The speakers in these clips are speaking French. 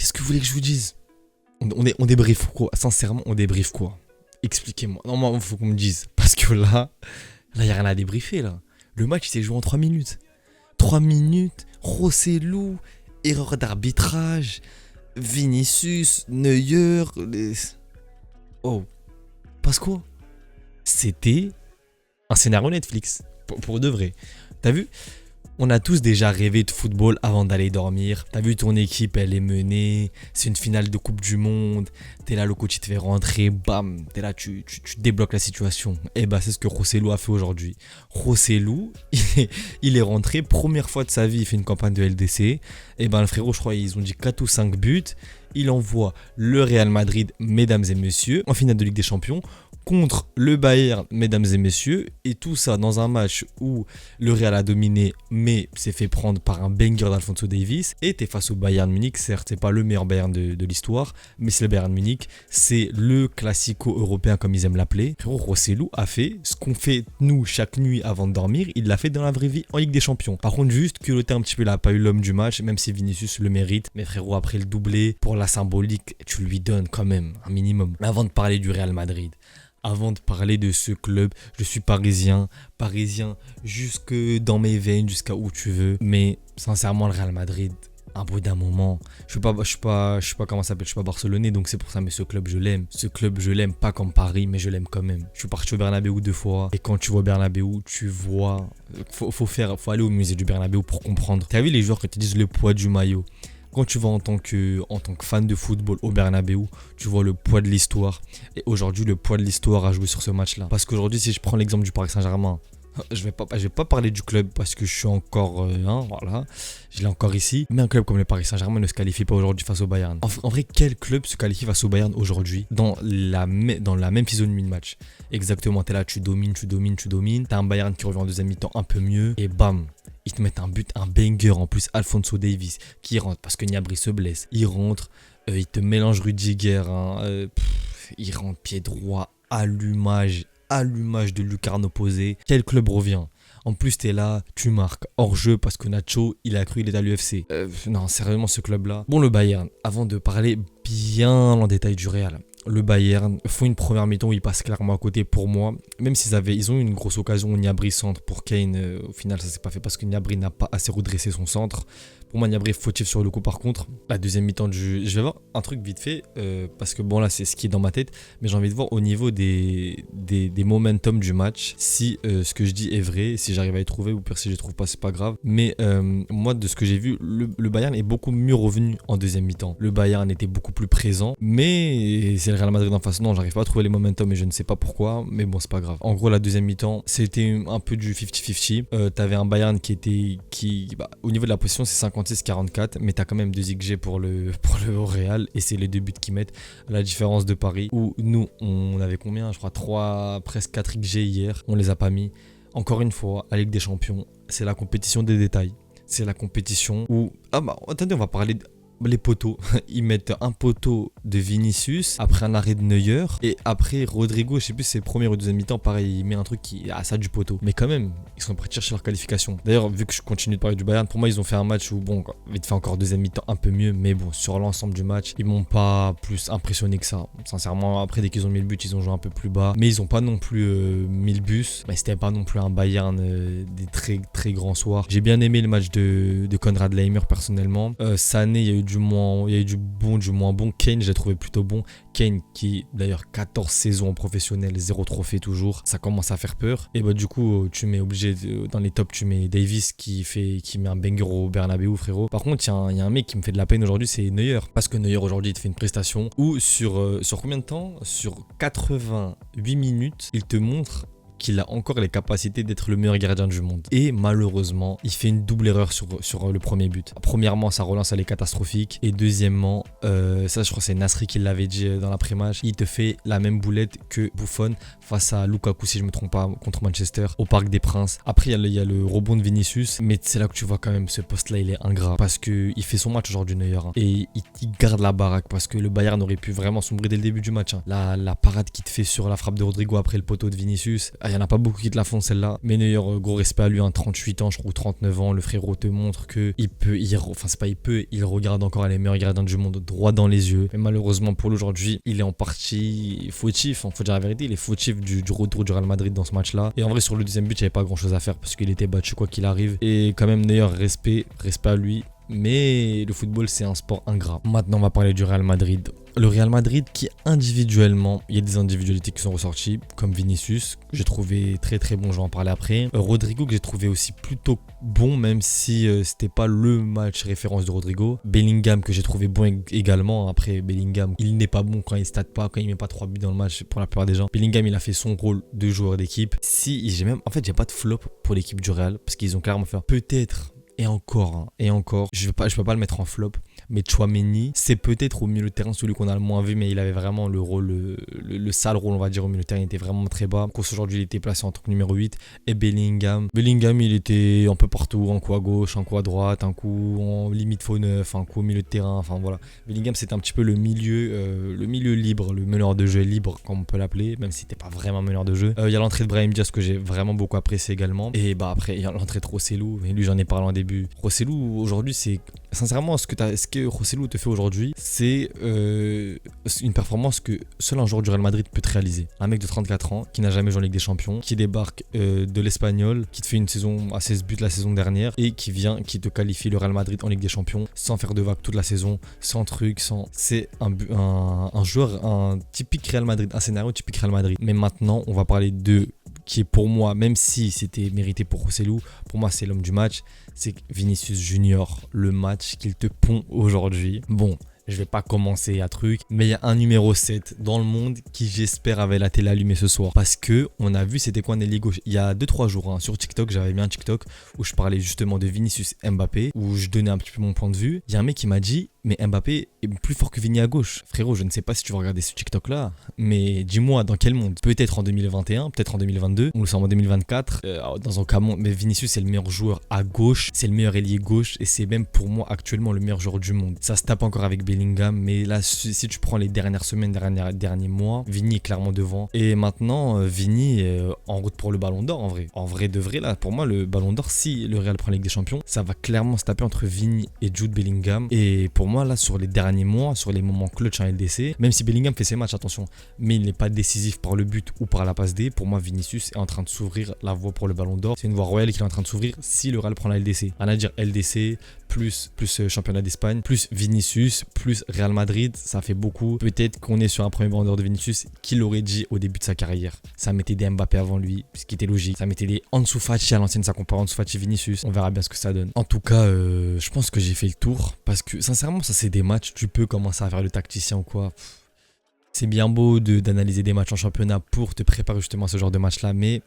Qu'est-ce que vous voulez que je vous dise? On débriefe quoi? Sincèrement, on débriefe quoi? Expliquez-moi. Non, moi, il faut qu'on me dise. Parce que là, il n'y a rien à débriefer, là. Le match, il s'est joué en 3 minutes. 3 minutes, Rossellou, erreur d'arbitrage, Vinicius, Neuer. Oh, parce quoi? C'était un scénario Netflix. Pour de vrai. T'as vu? On a tous déjà rêvé de football avant d'aller dormir. T'as vu ton équipe, elle est menée. C'est une finale de Coupe du Monde. T'es là, le coach il te fait rentrer. Bam. T'es là, tu débloques la situation. Et bah, c'est ce que Rossellou a fait aujourd'hui. Rossellou, il est rentré. Première fois de sa vie, il fait une campagne de LDC. Et ben, le frérot, je crois, ils ont dit 4 ou 5 buts. Il envoie le Real Madrid, mesdames et messieurs, en finale de Ligue des Champions, contre le Bayern, mesdames et messieurs, et tout ça dans un match où le Real a dominé, mais s'est fait prendre par un banger d'Alphonso Davies, et t'es face au Bayern Munich. Certes, c'est pas le meilleur Bayern de l'histoire, mais c'est le Bayern Munich, c'est le classico européen comme ils aiment l'appeler. Frérot, Rossellou a fait ce qu'on fait nous chaque nuit avant de dormir, il l'a fait dans la vraie vie en Ligue des Champions. Par contre, juste culotté un petit peu, il a pas eu l'homme du match, même si Vinicius le mérite, mais frérot, après le doublé, pour la symbolique, tu lui donnes quand même un minimum. Mais avant de parler du Real Madrid, avant de parler de ce club, je suis parisien jusque dans mes veines, jusqu'à où tu veux. Mais sincèrement, le Real Madrid, un bout d'un moment, je suis pas comment ça s'appelle, je suis pas barcelonais, donc c'est pour ça. Mais ce club, je l'aime. Ce club, je l'aime pas comme Paris, mais je l'aime quand même. Je suis parti au Bernabéu 2 fois, et quand tu vois Bernabéu, tu vois, faut aller au musée du Bernabéu pour comprendre. T'as vu les joueurs qui te disent le poids du maillot? Quand tu vas en tant que fan de football au Bernabéu, tu vois le poids de l'histoire. Et aujourd'hui, le poids de l'histoire a joué sur ce match-là. Parce qu'aujourd'hui, si je prends l'exemple du Paris Saint-Germain, je vais pas parler du club parce que je suis encore, voilà, je l'ai encore ici. Mais un club comme le Paris Saint-Germain ne se qualifie pas aujourd'hui face au Bayern. En vrai, quel club se qualifie face au Bayern aujourd'hui dans la même physionomie de match? Exactement, t'es là, tu domines. T'as un Bayern qui revient en deuxième mi-temps un peu mieux. Et bam, ils te mettent un but, un banger en plus, Alphonso Davies qui rentre parce que Gnabry se blesse. Il rentre, il te mélange Rudiger, il rentre pied droit, allumage de lucarne opposée. Quel club revient? En plus, t'es là, tu marques hors jeu parce que Nacho, il a cru il est à l'UFC. Non, sérieusement, ce club-là. Bon, le Bayern, avant de parler bien en détail du Real, le Bayern font une première mi-temps où ils passent clairement à côté pour moi. Même ils ont eu une grosse occasion où Gnabry centre pour Kane. Au final, ça s'est pas fait parce que Gnabry n'a pas assez redressé son centre. Pour moi, Gnabry est fautif sur le coup. Par contre, la deuxième mi-temps du jeu, je vais voir un truc vite fait parce que bon là, c'est ce qui est dans ma tête. Mais j'ai envie de voir au niveau des momentum du match si ce que je dis est vrai, si j'arrive à y trouver ou pire si je ne trouve pas, c'est pas grave. Mais moi, de ce que j'ai vu, le Bayern est beaucoup mieux revenu en deuxième mi-temps. Le Bayern était beaucoup plus présent, mais c'est le Real Madrid en face. Non, j'arrive pas à trouver les momentum et je ne sais pas pourquoi, mais bon, c'est pas grave. En gros, la deuxième mi-temps, c'était un peu du 50-50. T'avais un Bayern au niveau de la position, c'est 56-44, mais t'as quand même 2 XG pour le Real et c'est les 2 buts qu'ils mettent. À la différence de Paris, où nous, on avait combien? Je crois 3, presque 4 XG hier, on les a pas mis. Encore une fois, la Ligue des Champions, c'est la compétition des détails. C'est la compétition où... Ah bah, attendez, on va parler... Les poteaux, ils mettent un poteau de Vinicius après un arrêt de Neuer et après Rodrigo, je sais plus si c'est le premier ou deuxième mi-temps, pareil, il met un truc qui est à ça du poteau. Mais quand même, ils sont prêts de chercher leur qualification. D'ailleurs, vu que je continue de parler du Bayern, pour moi ils ont fait un match où bon, vite fait encore deuxième mi-temps un peu mieux, mais bon, sur l'ensemble du match, ils m'ont pas plus impressionné que ça. Sincèrement, après dès qu'ils ont mis le but, ils ont joué un peu plus bas, mais ils ont pas non plus mis le bus, mais c'était pas non plus un Bayern des très très grands soirs. J'ai bien aimé le match de Konrad Laimer personnellement. Sané, il y a eu du bon, du moins bon. Kane, je l'ai trouvé plutôt bon. Kane qui, d'ailleurs, 14 saisons en professionnel, 0 trophée toujours. Ça commence à faire peur. Et bah, du coup, tu mets dans les tops, tu mets Davies qui met un banger au Bernabéu, frérot. Par contre, il y a un mec qui me fait de la peine aujourd'hui, c'est Neuer. Parce que Neuer, aujourd'hui, il te fait une prestation où, sur combien de temps? Sur 88 minutes, il te montre qu'il a encore les capacités d'être le meilleur gardien du monde. Et malheureusement, il fait une double erreur sur le premier but. Premièrement, sa relance, elle est catastrophique. Et deuxièmement, ça je crois que c'est Nasri qui l'avait dit dans l'après-match, il te fait la même boulette que Buffon face à Lukaku, si je me trompe pas, contre Manchester, au Parc des Princes. Après, il y a le rebond de Vinicius, mais c'est là que tu vois quand même ce poste-là, il est ingrat. Parce qu'il fait son match aujourd'hui, Neuer. Et il garde la baraque parce que le Bayern aurait pu vraiment sombrer dès le début du match. La parade qu'il te fait sur la frappe de Rodrigo après le poteau de Vinicius, Il y en a pas beaucoup qui te la font celle-là. Mais d'ailleurs, gros respect à lui, 38 ans, je crois, 39 ans. Le frérot te montre que il regarde encore les meilleurs gardiens du monde droit dans les yeux. Mais malheureusement pour l'aujourd'hui, il est en partie fautif. Faut dire la vérité, il est fautif du retour du Real Madrid dans ce match-là. Et en vrai, sur le deuxième but, il n'y avait pas grand-chose à faire parce qu'il était battu quoi qu'il arrive. Et quand même, d'ailleurs, respect à lui. Mais le football, c'est un sport ingrat. Maintenant, on va parler du Real Madrid. Le Real Madrid qui individuellement, il y a des individualités qui sont ressorties, comme Vinicius, que j'ai trouvé très très bon, je vais en parler après. Rodrigo, que j'ai trouvé aussi plutôt bon, même si c'était pas le match référence de Rodrigo. Bellingham, que j'ai trouvé bon également. Après, Bellingham, il n'est pas bon quand il state pas, quand il met pas 3 buts dans le match pour la plupart des gens. Bellingham, il a fait son rôle de joueur d'équipe. En fait, j'ai pas de flop pour l'équipe du Real, parce qu'ils ont clairement fait peut-être. Et encore, je peux pas le mettre en flop, mais Tchouaméni, c'est peut-être au milieu de terrain celui qu'on a le moins vu, mais il avait vraiment le rôle, le sale rôle, on va dire, au milieu de terrain, il était vraiment très bas. Aujourd'hui, il était placé en tant que numéro 8. Et Bellingham, il était un peu partout, un coup à gauche, un coup à droite, un coup en limite faux neuf, un coup au milieu de terrain, enfin voilà. Bellingham, c'était un petit peu le milieu libre, le meneur de jeu libre, comme on peut l'appeler, même si c'était pas vraiment meneur de jeu. Il y a l'entrée de Brahim Diaz que j'ai vraiment beaucoup apprécié également. Et après, il y a l'entrée de Rossellou, et lui, j'en ai parlé en début. Rossellou aujourd'hui, c'est sincèrement ce que Rossellou te fait aujourd'hui, c'est une performance que seul un joueur du Real Madrid peut te réaliser. Un mec de 34 ans qui n'a jamais joué en Ligue des Champions, qui débarque de l'Espagnol, qui te fait une saison à 16 buts la saison dernière et qui te qualifie le Real Madrid en Ligue des Champions sans faire de vagues toute la saison, sans truc, c'est un joueur, un typique Real Madrid, un scénario typique Real Madrid. Mais maintenant, on va parler de qui est pour moi, même si c'était mérité pour Rossellou, pour moi c'est l'homme du match, c'est Vinicius Junior, le match qu'il te pond aujourd'hui. Bon, je vais pas commencer à truc, mais il y a un numéro 7 dans le monde qui j'espère avait la télé allumée ce soir. Parce que on a vu c'était quoi Nelly gauche. Il y a 2-3 jours sur TikTok, j'avais mis un TikTok où je parlais justement de Vinicius Mbappé, où je donnais un petit peu mon point de vue. Il y a un mec qui m'a dit mais Mbappé est plus fort que Vini à gauche. Frérot, je ne sais pas si tu vas regarder ce TikTok là, mais dis-moi dans quel monde. Peut-être en 2021, peut-être en 2022, nous sommes en 2024. Dans un cas, mais Vinicius c'est le meilleur joueur à gauche, c'est le meilleur ailier gauche et c'est même pour moi actuellement le meilleur joueur du monde. Ça se tape encore avec Bellingham, mais là si tu prends les dernières semaines, derniers mois, Vini est clairement devant. Et maintenant Vini est en route pour le Ballon d'Or en vrai. En vrai de vrai là, pour moi le Ballon d'Or, si le Real prend la Ligue des Champions, ça va clairement se taper entre Vini et Jude Bellingham. Et pour moi là sur les derniers mois, sur les moments clutch en LDC, même si Bellingham fait ses matchs, attention, mais il n'est pas décisif par le but ou par la passe D, pour moi Vinicius est en train de s'ouvrir la voie pour le Ballon d'Or. C'est une voie royale qui est en train de s'ouvrir si le Real prend la LDC. Rien à dire, LDC plus championnat d'Espagne, plus Vinicius, plus Real Madrid, ça fait beaucoup. Peut-être qu'on est sur un premier Ballon d'Or de Vinicius qui l'aurait dit au début de sa carrière. Ça mettait des Mbappé avant lui, ce qui était logique. Ça mettait des Ansu Fati à l'ancienne, ça compare Ansu Fati Vinicius. On verra bien ce que ça donne. En tout cas, je pense que j'ai fait le tour parce que sincèrement, ça c'est des matchs, tu peux commencer à faire le tacticien ou quoi. C'est bien beau d'analyser des matchs en championnat pour te préparer justement à ce genre de match-là, mais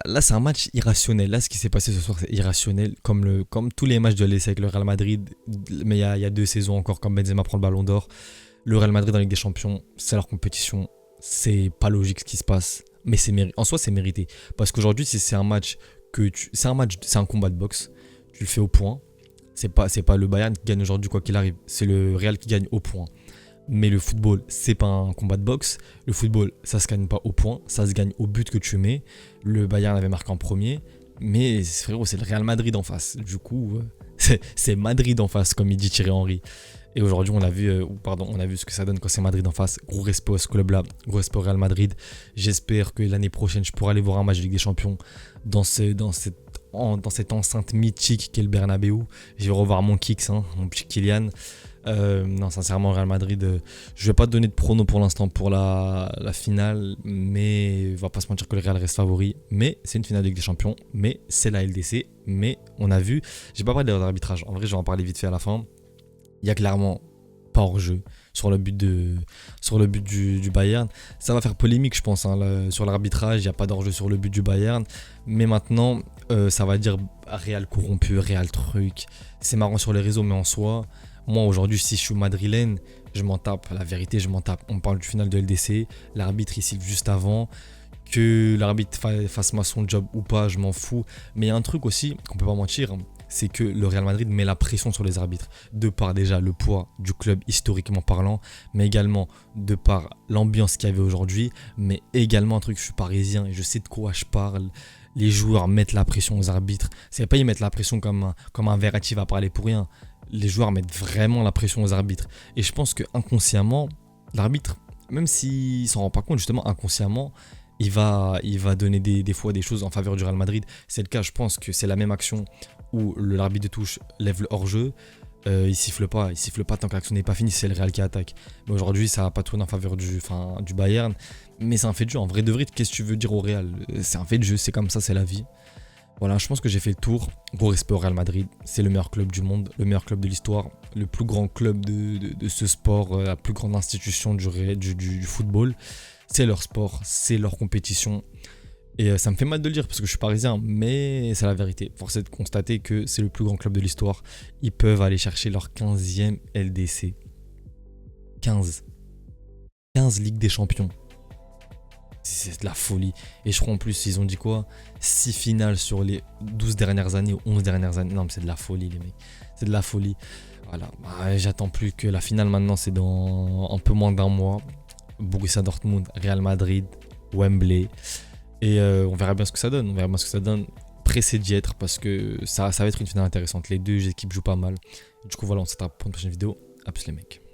là c'est un match irrationnel. Là ce qui s'est passé ce soir c'est irrationnel, comme tous les matchs de l'essai avec le Real Madrid, mais il y a 2 saisons encore quand Benzema prend le Ballon d'Or. Le Real Madrid en Ligue des Champions, c'est leur compétition, c'est pas logique ce qui se passe, mais en soi c'est mérité. Parce qu'aujourd'hui si c'est un match c'est un combat de boxe, tu le fais au point. C'est pas le Bayern qui gagne aujourd'hui quoi qu'il arrive, c'est le Real qui gagne au point. Mais le football, c'est pas un combat de boxe. Le football, ça se gagne pas au point, ça se gagne au but que tu mets. Le Bayern avait marqué en premier, mais frérot, c'est le Real Madrid en face. Du coup, c'est Madrid en face, comme il dit Thierry Henry. Et aujourd'hui, on a vu ce que ça donne quand c'est Madrid en face. Gros respect à ce club-là, gros respect au Real Madrid. J'espère que l'année prochaine, je pourrai aller voir un match de Ligue des Champions dans cette enceinte mythique qu'est le Bernabeu. Je vais revoir mon Kicks, mon petit Kylian. Non, sincèrement, Real Madrid, je vais pas te donner de prono pour l'instant pour la finale, mais on va pas se mentir que le Real reste favori. Mais c'est une finale de Ligue des Champions, mais c'est la LDC. Mais on a vu, j'ai pas parlé d'arbitrage, en vrai, je vais en parler vite fait à la fin. Il y a clairement pas hors-jeu sur le but du Bayern. Ça va faire polémique, je pense, sur l'arbitrage. Il n'y a pas d'hors-jeu sur le but du Bayern. Mais maintenant, ça va dire Real corrompu, Real truc. C'est marrant sur les réseaux, mais en soi, moi aujourd'hui, si je suis madrilène, je m'en tape. La vérité, je m'en tape. On parle du final de LDC. L'arbitre ici juste avant. Que l'arbitre fasse son job ou pas, je m'en fous. Mais il y a un truc aussi qu'on peut pas mentir, c'est que le Real Madrid met la pression sur les arbitres, de par déjà le poids du club historiquement parlant, mais également de par l'ambiance qu'il y avait aujourd'hui, mais également un truc, je suis parisien et je sais de quoi je parle. Les joueurs mettent la pression aux arbitres. C'est pas ils mettent la pression comme un Verratti va parler pour rien. Les joueurs mettent vraiment la pression aux arbitres. Et je pense que inconsciemment, l'arbitre, même s'il s'en rend pas compte, justement, inconsciemment, il va donner des fois des choses en faveur du Real Madrid. C'est le cas, je pense que c'est la même action où l'arbitre de touche lève le hors-jeu. Il siffle pas tant que l'action n'est pas finie, c'est le Real qui attaque. Mais aujourd'hui, ça va pas tourner en faveur du Bayern. Mais c'est un fait de jeu. En vrai de vrai, qu'est-ce que tu veux dire au Real? C'est un fait de jeu, c'est comme ça, c'est la vie. Voilà, je pense que j'ai fait le tour. Gros respect au Real Madrid. C'est le meilleur club du monde, le meilleur club de l'histoire, le plus grand club de ce sport, la plus grande institution du football. C'est leur sport, c'est leur compétition. Et ça me fait mal de le dire parce que je suis parisien, mais c'est la vérité. Force est de constater que c'est le plus grand club de l'histoire. Ils peuvent aller chercher leur 15e LDC. 15. 15 Ligue des Champions. C'est de la folie. Et je crois en plus, ils ont dit quoi? 6 finales sur les 12 dernières années ou 11 dernières années. Non, mais c'est de la folie, les mecs. C'est de la folie. Voilà. Bah, j'attends plus que la finale maintenant, c'est dans un peu moins d'un mois. Borussia Dortmund, Real Madrid, Wembley. Et on verra bien ce que ça donne. On verra bien ce que ça donne. Pressé d'y être parce que ça va être une finale intéressante. Les deux équipes jouent pas mal. Du coup, voilà, on se retrouve pour une prochaine vidéo. A plus les mecs.